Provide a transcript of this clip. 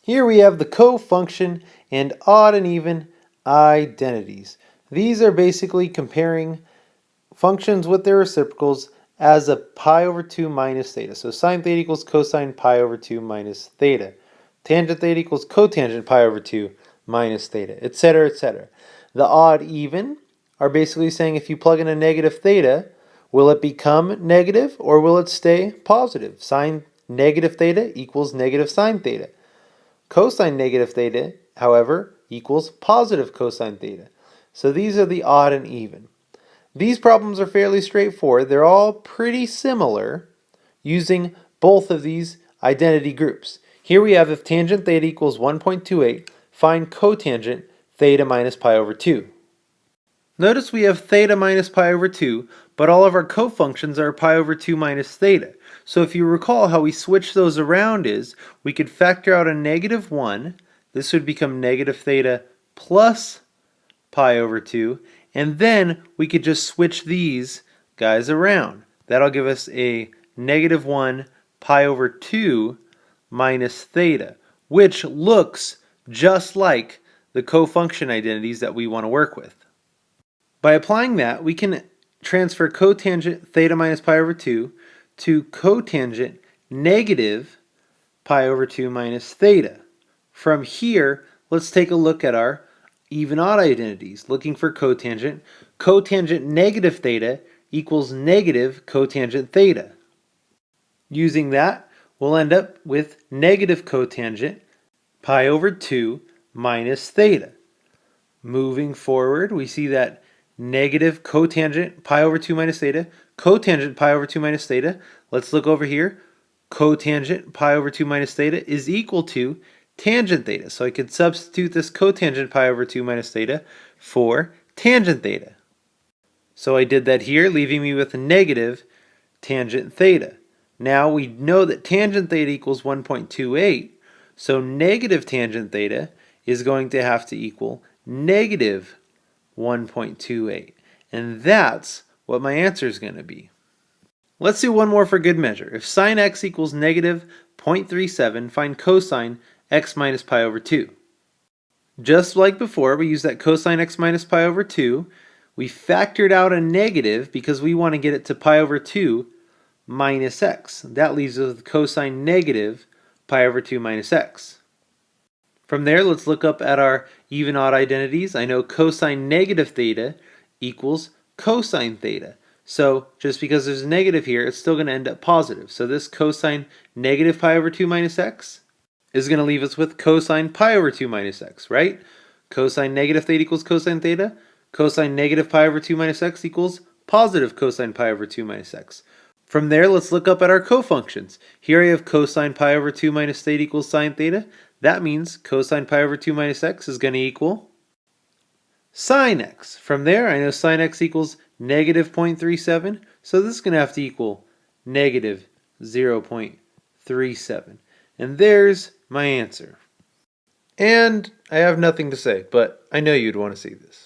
Here we have the cofunction and odd and even identities. These are basically comparing functions with their reciprocals as a pi over 2 minus theta. So sine theta equals cosine pi over 2 minus theta. Tangent theta equals cotangent pi over 2 minus theta, etc., etc. The odd even are basically saying if you plug in a negative theta, will it become negative or will it stay positive? Sine negative theta equals negative sine theta. Cosine negative theta, however, equals positive cosine theta. So these are the odd and even. These problems are fairly straightforward. They're all pretty similar using both of these identity groups. Here we have if tangent theta equals 1.28, find cotangent theta minus pi over 2. Notice we have theta minus pi over 2, but all of our cofunctions are pi over 2 minus theta. So if you recall how we switch those around is, we could factor out a negative 1. This would become negative theta plus pi over 2. And then we could just switch these guys around. That'll give us a negative 1 pi over 2 minus theta, which looks just like the cofunction identities that we want to work with. By applying that, we can transfer cotangent theta minus pi over 2 to cotangent negative pi over 2 minus theta. From here, let's take a look at our even odd identities. Looking for cotangent, cotangent negative theta equals negative cotangent theta. Using that, we'll end up with negative cotangent pi over 2 minus theta. Moving forward, we see that negative cotangent pi over 2 minus theta, cotangent pi over 2 minus theta. Let's look over here. Cotangent pi over 2 minus theta is equal to tangent theta. So I could substitute this cotangent pi over 2 minus theta for tangent theta. So I did that here, leaving me with a negative tangent theta. Now we know that tangent theta equals 1.28, so negative tangent theta is going to have to equal negative 1.28. And that's what my answer is going to be. Let's do one more for good measure. If sine x equals negative 0.37, find cosine x minus pi over 2. Just like before, we use that cosine x minus pi over 2. We factored out a negative because we want to get it to pi over 2 minus x. That leaves us with cosine negative pi over 2 minus x. From there, let's look up at our even odd identities. I know cosine negative theta equals cosine theta. So just because there's a negative here, it's still going to end up positive. So this cosine negative pi over 2 minus x is going to leave us with cosine pi over 2 minus x, right? Cosine negative theta equals cosine theta. Cosine negative pi over 2 minus x equals positive cosine pi over 2 minus x. From there, let's look up at our cofunctions. Here I have cosine pi over 2 minus theta equals sine theta. That means cosine pi over 2 minus x is going to equal sine x. From there, I know sine x equals negative 0.37, so this is going to have to equal negative 0.37. And there's my answer. And I have nothing to say, but I know you'd want to see this.